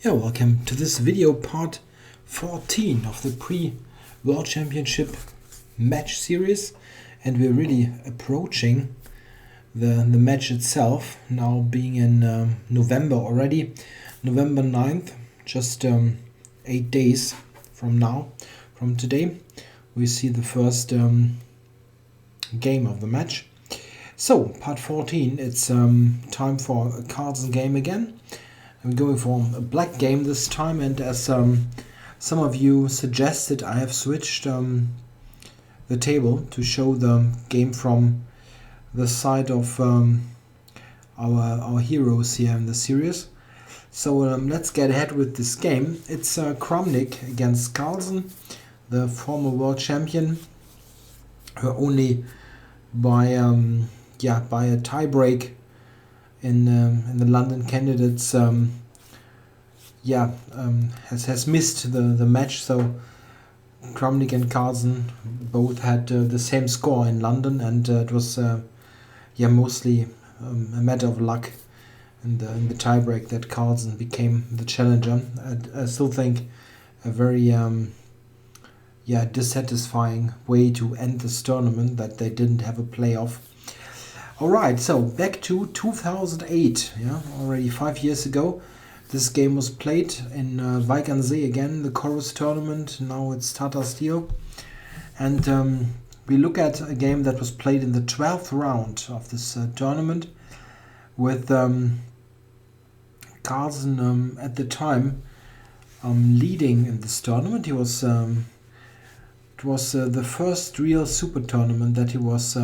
Yeah, welcome to this video part 14 of the pre-World Championship match series, and we're really approaching the match itself, now being in November already, November 9th, just 8 days from now, from today, we see the first game of the match. So, part 14, it's time for a Carlsen game again. I'm going for a black game this time, and as some of you suggested, I have switched the table to show the game from the side of our heroes here in the series. So let's get ahead with this game. It's Kramnik against Carlsen, the former world champion, who only by a tiebreak in the London candidates has missed the match. So Kramnik and Carlsen both had the same score in London, and it was mostly a matter of luck in the tiebreak that Carlsen became the challenger. I still think a very dissatisfying way to end this tournament, that they didn't have a playoff. Alright, so back to 2008, already 5 years ago. This game was played in Wijk again, the Corus tournament. Now it's Tata Steel. And we look at a game that was played in the 12th round of this tournament, with Carlsen at the time leading in this tournament. He was it was the first real super tournament that he was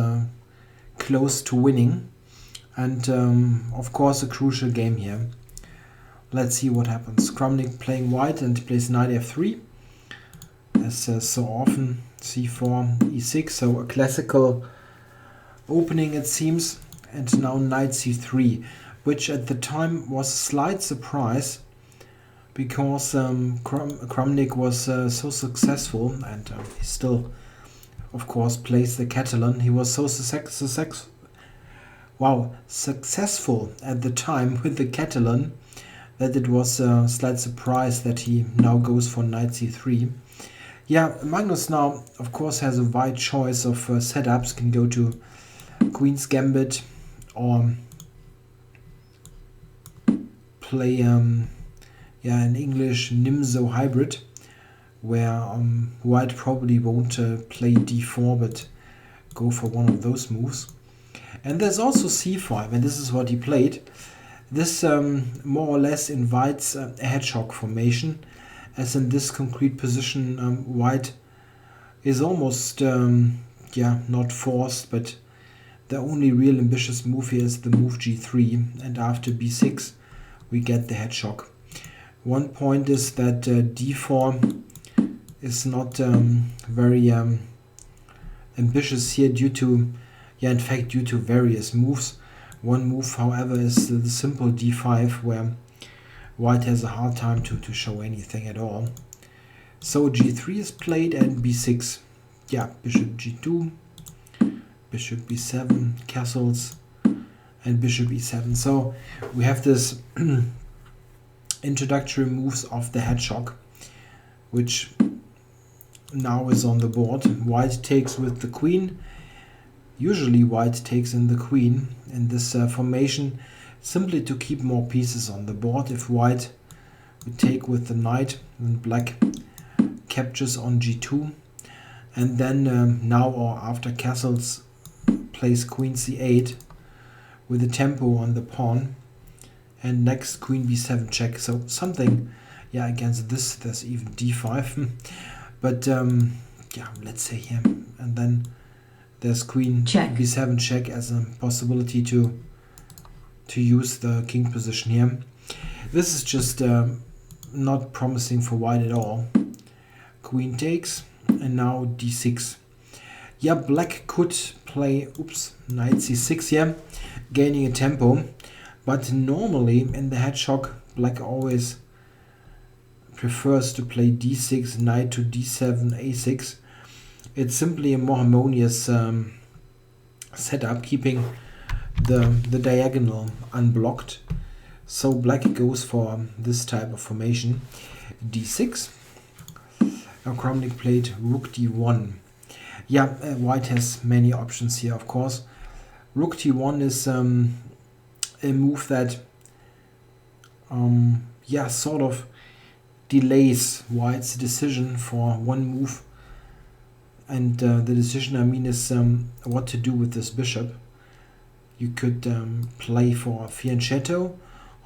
close to winning, and of course a crucial game here. Let's see what happens. Kramnik playing white, and he plays knight f3, as so often. c4, e6, so a classical opening it seems. And now knight c3, which at the time was a slight surprise, because Kramnik was so successful, and he still of course plays the Catalan. He was so successful at the time with the Catalan that it was a slight surprise that he now goes for knight c3. Yeah, Magnus now of course has a wide choice of setups. Can go to Queen's Gambit, or play an English Nimzo hybrid, where white probably won't play d4 but go for one of those moves. And there's also c5, and this is what he played. This more or less invites a hedgehog formation, as in this concrete position white is almost not forced, but the only real ambitious move here is the move g3, and after b6 we get the hedgehog. One point is that d4 is not very ambitious here, due to various moves. One move, however, is the simple d5, where white has a hard time to show anything at all. So g3 is played, and b6. Bishop g2, bishop b7, castles, and bishop e7. So we have this introductory moves of the hedgehog, which now is on the board. White takes with the queen. Usually white takes in the queen in this formation, simply to keep more pieces on the board. If white would take with the knight, then black captures on g2, and then now or after castles plays queen c8 with a tempo on the pawn, and next queen b7 check. So something against this. There's even d5 but let's say here, and then there's queen check. b7 check as a possibility to use the king position here. This is just not promising for white at all. Queen takes, and now d6. Black could play knight c6 here, gaining a tempo, but normally in the hedgehog black always prefers to play d6, knight to d7, a6. It's simply a more harmonious setup, keeping the diagonal unblocked. So black goes for this type of formation. d6. Now Kramnik played rook d1. Yeah, white has many options here, of course. Rook d1 is a move that yeah, sort of delays white's decision for one move. And the decision, I mean, is what to do with this bishop. You could play for fianchetto,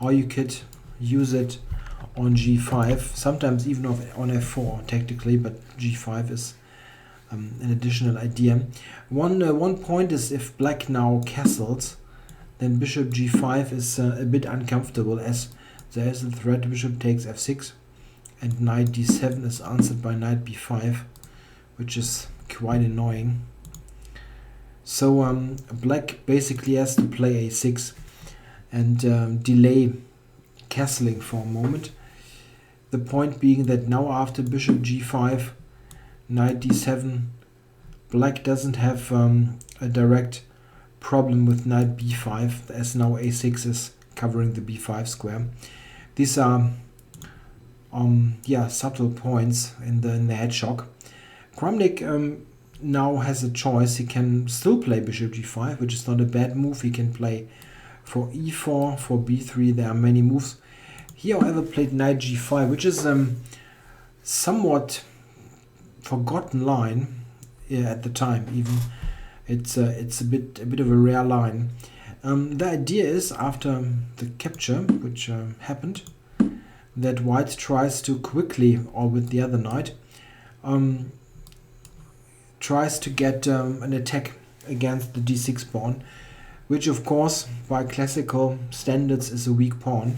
or you could use it on g5, sometimes even on f4 technically, but g5 is an additional idea. One point is, if black now castles, then bishop g5 is a bit uncomfortable, as there is the threat bishop takes f6, and knight d7 is answered by knight b5, which is quite annoying. So black basically has to play a6 and delay castling for a moment. The point being that now after bishop g5, knight d7, black doesn't have a direct problem with knight b5, as now a6 is covering the b5 square. These are yeah, subtle points in the hedgehog. Kramnik now has a choice. He can still play bishop g5, which is not a bad move. He can play for e4, for b3. There are many moves. He, however, played knight g5, which is somewhat forgotten line at the time. Even it's a bit of a rare line. The idea is, after the capture, which happened, that white tries to quickly, or with the other knight, tries to get an attack against the d6 pawn, which of course by classical standards is a weak pawn.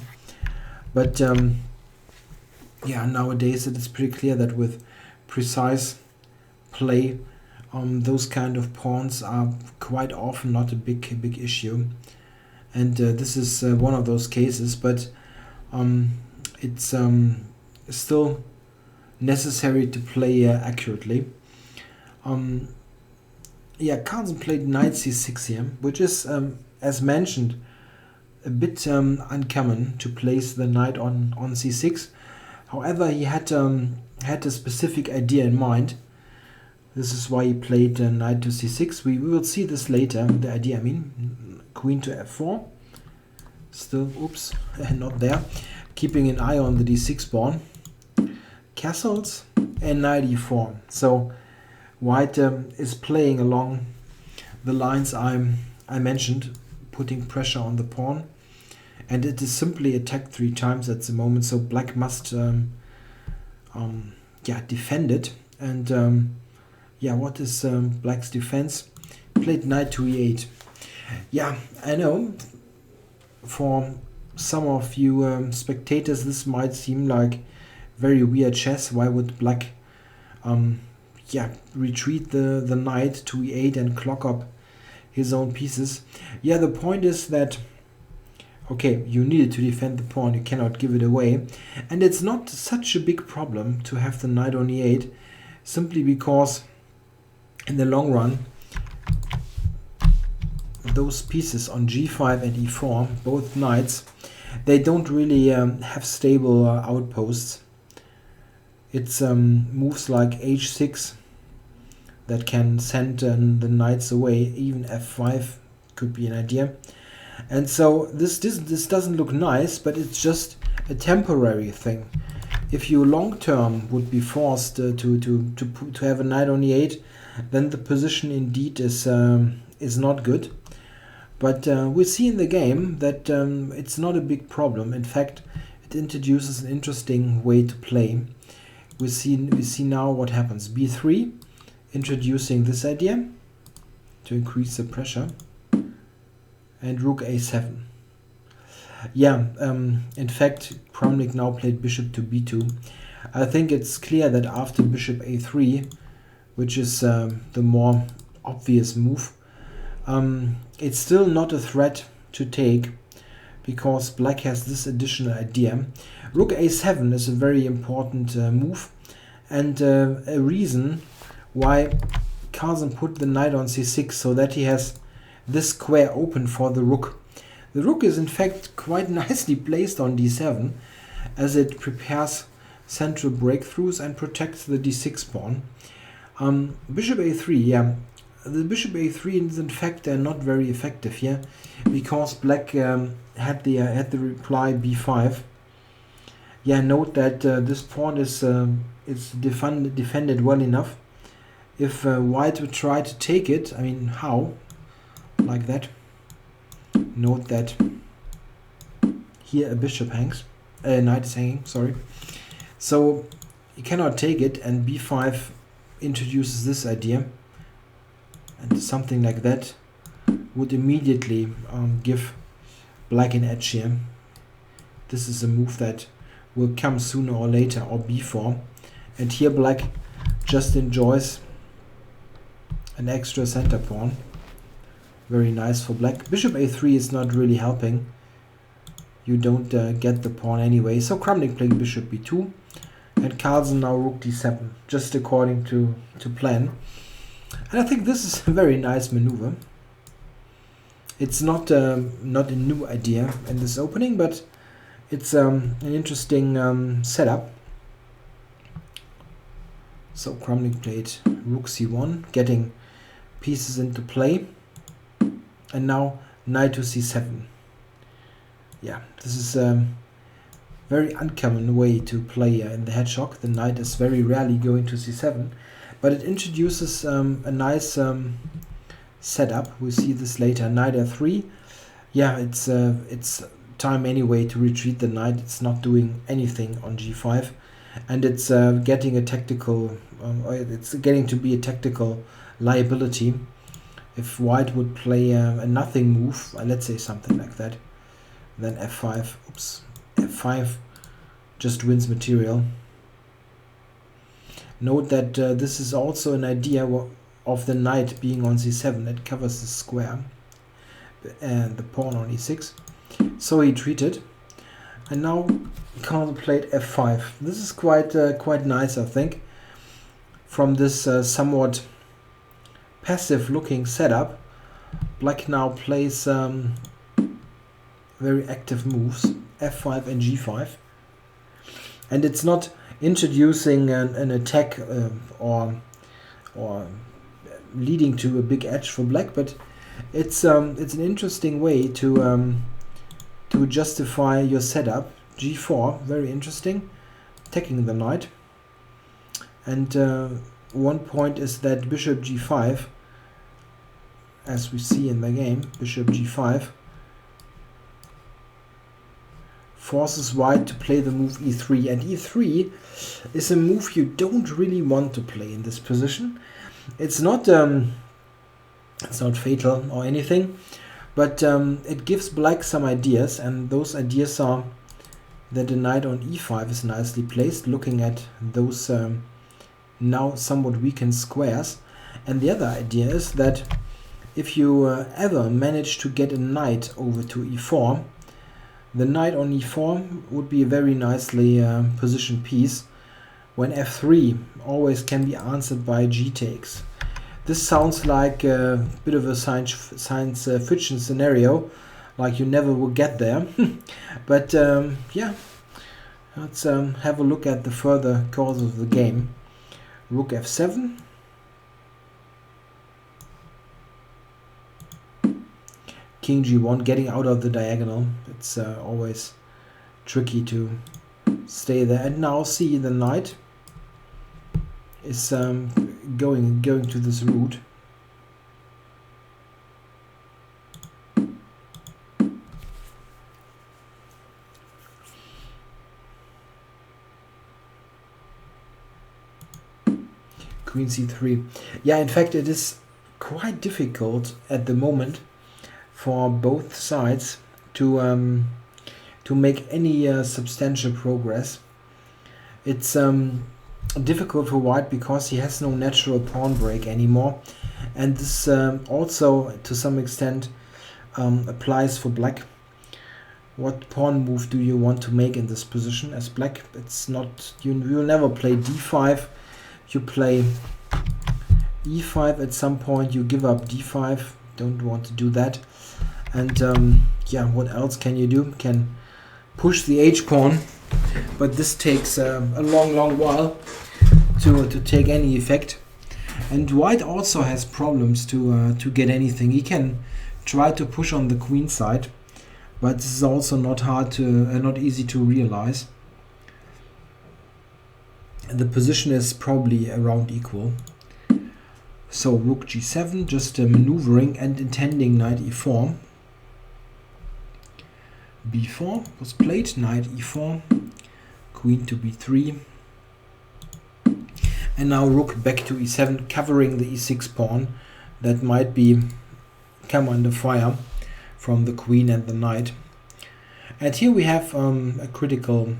But yeah, nowadays it is pretty clear that with precise play, those kind of pawns are quite often not a big issue. And this is one of those cases, but it's still necessary to play accurately. Yeah, Carlsen played knight c6 here, which is, as mentioned, a bit uncommon to place the knight on c6. However, he had a specific idea in mind. This is why he played knight to c6. We will see this later. The idea, I mean, queen to f4. Still, oops, not there. Keeping an eye on the d6 pawn. Castles and knight e4. So white is playing along the lines I mentioned, putting pressure on the pawn, and it is simply attacked 3 times at the moment. So black must yeah, defend it. And yeah, what is black's defense? Played knight to e8. Yeah, I know for some of you spectators this might seem like very weird chess. Why would black yeah, retreat the knight to e8 and clock up his own pieces? Yeah, the point is that, okay, you needed to defend the pawn, you cannot give it away, and it's not such a big problem to have the knight on e8, simply because in the long run those pieces on g5 and e4, both knights, they don't really have stable outposts. It's moves like h6 that can send the knights away. Even f5 could be an idea. And so this doesn't look nice, but it's just a temporary thing. If you long term would be forced to have a knight on e8, then the position indeed is not good. But we see in the game that it's not a big problem. In fact, it introduces an interesting way to play. We see now what happens. b3, introducing this idea to increase the pressure, and rook a7. Yeah, in fact, Kramnik now played bishop to b2. I think it's clear that after bishop a3, which is the more obvious move, it's still not a threat to take, because black has this additional idea. Rook a7 is a very important move, and a reason why Carlsen put the knight on c6, so that he has this square open for the rook. The rook is in fact quite nicely placed on d7, as it prepares central breakthroughs and protects the d6 pawn. Bishop a3, yeah. The bishop a3 is in fact not very effective here, because black had the reply b5. Yeah, note that this pawn is defended well enough. If white would try to take it, I mean, how? Like that. Note that here a bishop hangs, knight is hanging, sorry. So you cannot take it, and b5 introduces this idea, and something like that would immediately give black an edge here. This is a move that will come sooner or later, or b4, and here black just enjoys an extra center pawn. Very nice for black. Bishop a3 is not really helping. You don't get the pawn anyway. So Kramnik played bishop b2, and Carlsen now rook d7, just according to plan. And I think this is a very nice maneuver. It's not a new idea in this opening, but it's an interesting setup. So Kramnik played rook c1, getting pieces into play, and now knight to c7. Yeah, this is a very uncommon way to play in the hedgehog. The knight is very rarely going to c7, but it introduces a nice setup. We'll see this later. Knight f3. Yeah, it's time anyway to retreat the knight. It's not doing anything on g5, and it's getting a tactical. It's getting to be a tactical liability. If white would play a nothing move, let's say something like that, then f5. Oops, f5 just wins material. Note that this is also an idea of the knight being on c7. It covers the square and the pawn on e6. So he treated, and now Carlsen played f5. This is quite nice, I think. From this somewhat passive-looking setup, black now plays very active moves, f5 and g5, and it's not introducing an attack or leading to a big edge for black, but it's an interesting way to justify your setup. g4, very interesting, attacking the knight. And one point is that bishop g5, as we see in the game, bishop g5 forces white to play the move e3, and e3 is a move you don't really want to play in this position. It's not fatal or anything, but it gives black some ideas, and those ideas are that the knight on e5 is nicely placed, looking at those now somewhat weakened squares. And the other idea is that if you ever manage to get a knight over to e4, the knight on e4 would be a very nicely positioned piece, when f3 always can be answered by g takes. This sounds like a bit of a science fiction scenario, like you never will get there. But yeah, let's have a look at the further course of the game. Rook f7. King g1, getting out of the diagonal. It's always tricky to stay there. And now see the knight is going to this route. Queen c3. Yeah, in fact, it is quite difficult at the moment for both sides to make any substantial progress. It's difficult for white because he has no natural pawn break anymore, and this also to some extent applies for black. What pawn move do you want to make in this position? As black, it's not, you will never play d5. You play e5 at some point, you give up d5, don't want to do that. And yeah, what else can you do? Can push the h-pawn, but this takes a long while to take any effect. And white also has problems to get anything. He can try to push on the queen side, but this is also not easy to realize. And the position is probably around equal. So rook g7, just maneuvering and intending knight e4. b4 was played, knight e4, queen to b3. And now rook back to e7, covering the e6 pawn that might come under fire from the queen and the knight. And here we have a critical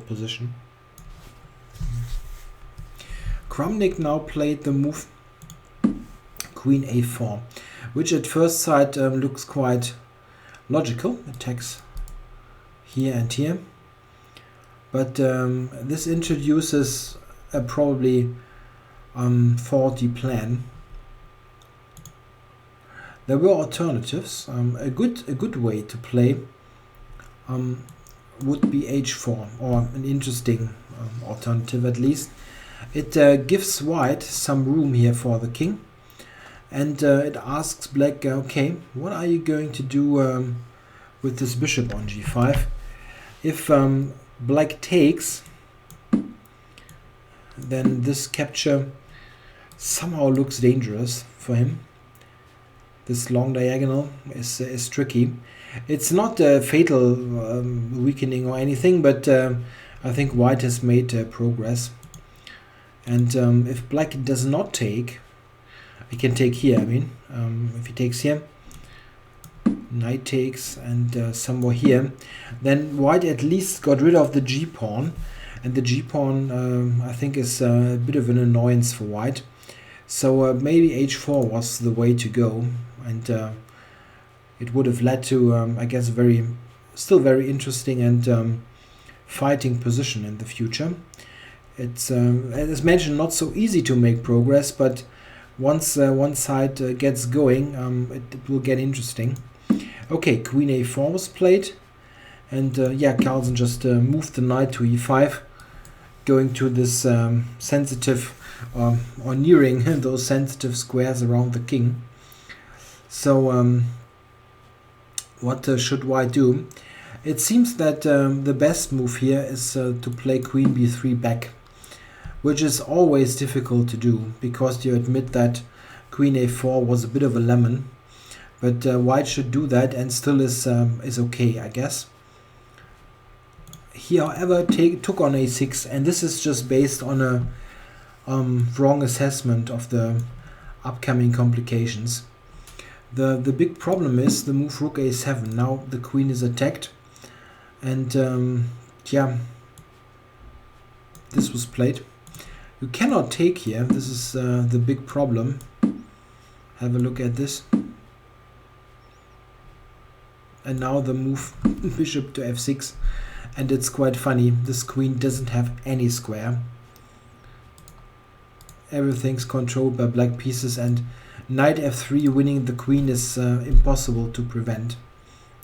position. Kramnik now played the move queen a4, which at first sight looks quite logical. Attacks here and here, but this introduces a probably faulty plan. There were alternatives. A good way to play would be h4, or an interesting alternative at least. It gives white some room here for the king, and it asks black, okay, what are you going to do with this bishop on g5? If black takes, then this capture somehow looks dangerous for him. This long diagonal is tricky. It's not a fatal weakening or anything, but I think white has made progress. And if black does not take, he can take here. I mean, if he takes here, knight takes, and somewhere here, then white at least got rid of the g-pawn. And the g-pawn, I think, is a bit of an annoyance for white. So maybe h4 was the way to go, and it would have led to, I guess, still very interesting and fighting position in the future. It's, as mentioned, not so easy to make progress, but once one side gets going, it will get interesting. Okay, queen a4 was played, and yeah, Carlsen just moved the knight to e5, going to this sensitive, or nearing those sensitive squares around the king. So what should white do? It seems that the best move here is to play queen b3 back, which is always difficult to do, because you admit that queen a4 was a bit of a lemon, but white should do that and still is okay, I guess. He, however, took on a6, and this is just based on a wrong assessment of the upcoming complications. The big problem is the move rook a7. Now the queen is attacked, and yeah, this was played. You cannot take here. This is the big problem. Have a look at this. And now the move bishop to f6, and it's quite funny. This queen doesn't have any square. Everything's controlled by black pieces, and knight f3 winning the queen is impossible to prevent.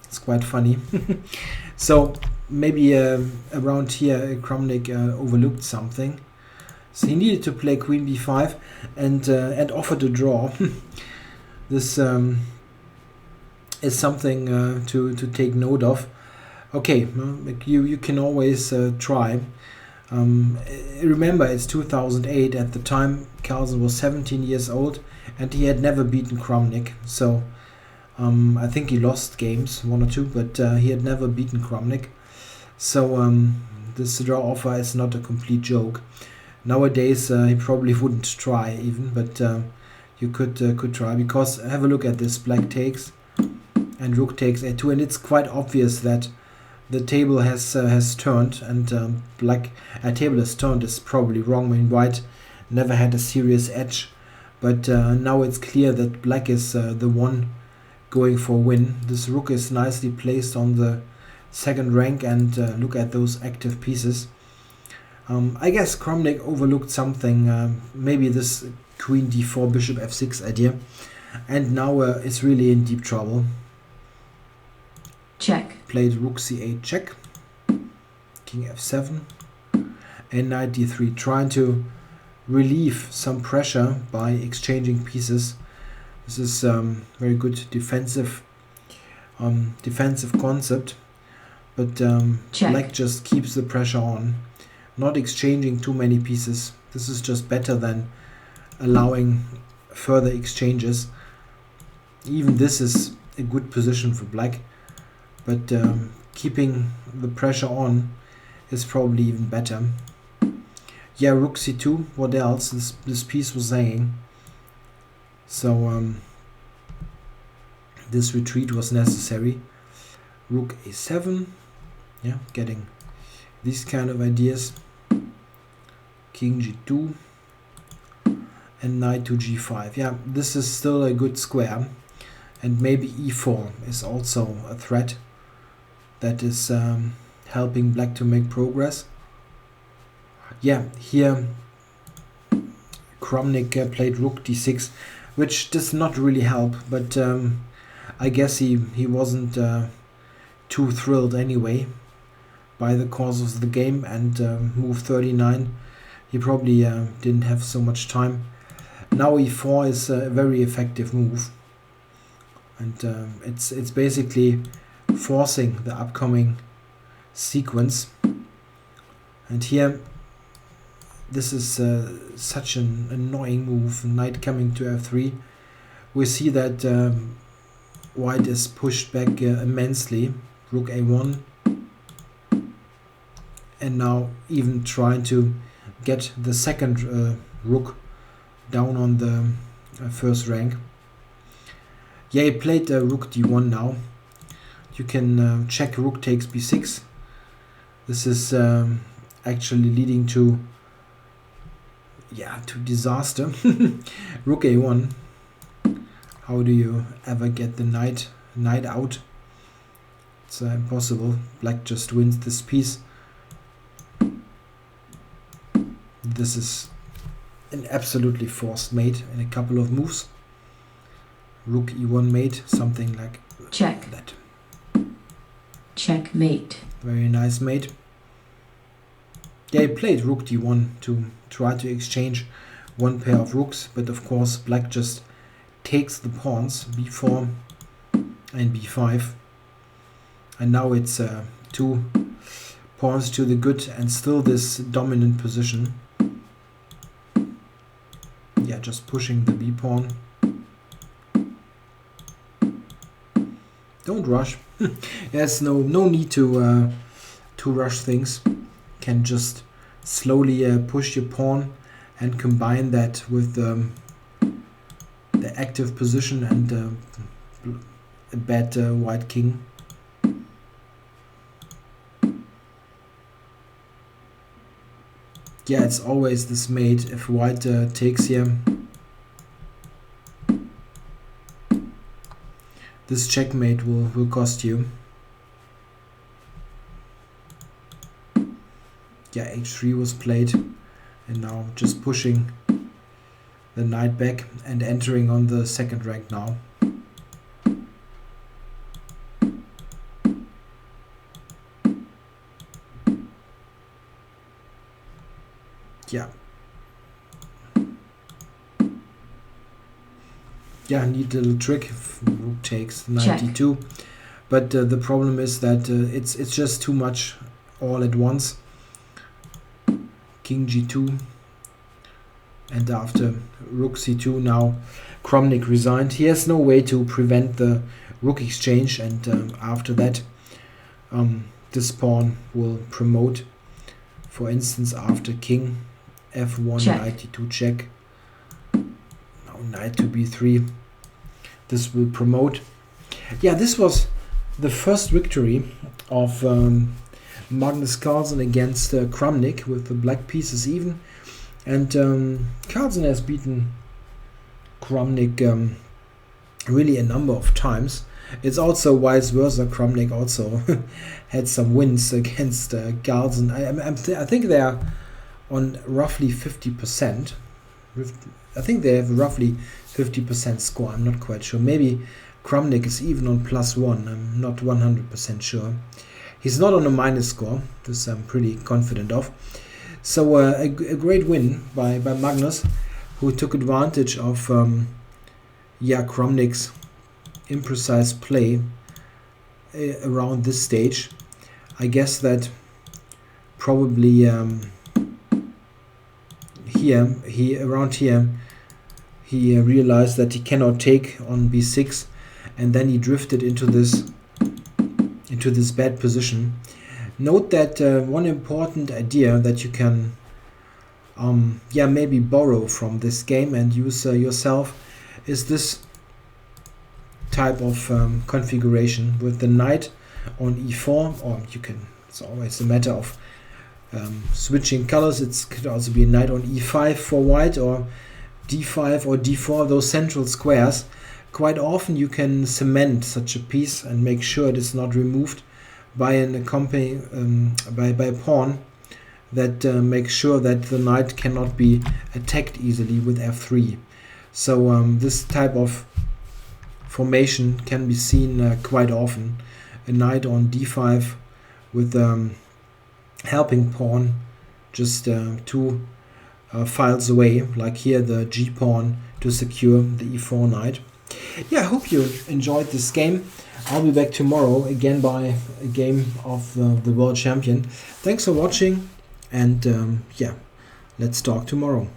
It's quite funny. So maybe around here Kramnik overlooked something. So he needed to play queen b5 and offer to draw. This is something to take note of. Okay, you can always try. Remember, it's 2008. At the time, Carlsen was 17 years old, and he had never beaten Kramnik. So I think he lost games, 1 or 2, but he had never beaten Kramnik. So this draw offer is not a complete joke. Nowadays, he probably wouldn't try even, but you could try, because have a look at this. Black takes, and rook takes a2, and it's quite obvious that the table has turned, and black table has turned is probably wrong. I mean, white never had a serious edge, but now it's clear that black is the one going for a win. This rook is nicely placed on the second rank, and look at those active pieces. I guess Kramnik overlooked something, maybe this queen d4 bishop f6 idea, and now is really in deep trouble. Check. Played rook c8 check. King f7. And knight d3, trying to relieve some pressure by exchanging pieces. This is very good defensive concept, but black just keeps the pressure on, not exchanging too many pieces. This is just better than allowing further exchanges. Even this is a good position for black, but keeping the pressure on is probably even better. Yeah, rook c2, what else? This piece was hanging. So this retreat was necessary. Rook a7. Yeah, getting these kind of ideas. King g2. And knight to g5. Yeah, this is still a good square. And maybe e4 is also a threat that is helping black to make progress. Yeah, here Kramnik played rook d6, which does not really help, but I guess he wasn't too thrilled anyway by the course of the game, and move 39. He probably didn't have so much time. Now e4 is a very effective move, and it's basically forcing the upcoming sequence. And here, this is such an annoying move, knight coming to f3. We see that white is pushed back immensely, rook a1, and now even trying to get the second rook down on the first rank. Yeah, he played rook d1 now. You can check rook takes b6. This is actually leading to disaster. Rook a1. How do you ever get the knight out? It's impossible. Black just wins this piece. This is an absolutely forced mate in a couple of moves. Rook e1 mate, something like check. That. Checkmate. Very nice mate. Yeah, he played rook d1 to try to exchange one pair of rooks, but of course black just takes the pawns, b4 and b5. And now it's 2 pawns to the good and still this dominant position. Yeah, just pushing the b pawn. Don't rush. There's no need to rush things. Can just slowly push your pawn and combine that with the active position and a bad white king. Yeah, it's always this mate if white takes here. This checkmate will cost you. Yeah, h3 was played, and now just pushing the knight back and entering on the second rank now. Yeah, neat little trick. Rook takes 92, but the problem is that it's just too much all at once. King g2, and after rook c2 now Kramnik resigned. He has no way to prevent the rook exchange, and after that this pawn will promote. For instance, after king f1, knight d2 check, now knight to b3, this will promote. Yeah, this was the first victory of Magnus-Carlsen against Kramnik, with the black pieces even, and Carlsen has beaten Kramnik really a number of times. It's also vice versa. Kramnik also had some wins against Carlsen. I think they are on roughly 50%. I think they have roughly 50% score. I'm not quite sure. Maybe Kramnik is even on +1. I'm not 100% sure. He's not on a minus score. This I'm pretty confident of. So a great win by Magnus, who took advantage of Kramnik's imprecise play around this stage. I guess that probably around here he realized that he cannot take on b6, and then he drifted into this bad position. Note that one important idea that you can maybe borrow from this game and use yourself is this type of configuration with the knight on e4, or you can, it's always a matter of switching colors. It could also be a knight on e5 for white, or d5 or d4, those central squares. Quite often you can cement such a piece and make sure it is not removed by a pawn that makes sure that the knight cannot be attacked easily with f3. So this type of formation can be seen quite often. A knight on d5 with helping pawn just 2 files away, like here the g pawn to secure the e4 knight. Yeah, I hope you enjoyed this game. I'll be back tomorrow again by a game of the world champion. Thanks for watching, and let's talk tomorrow.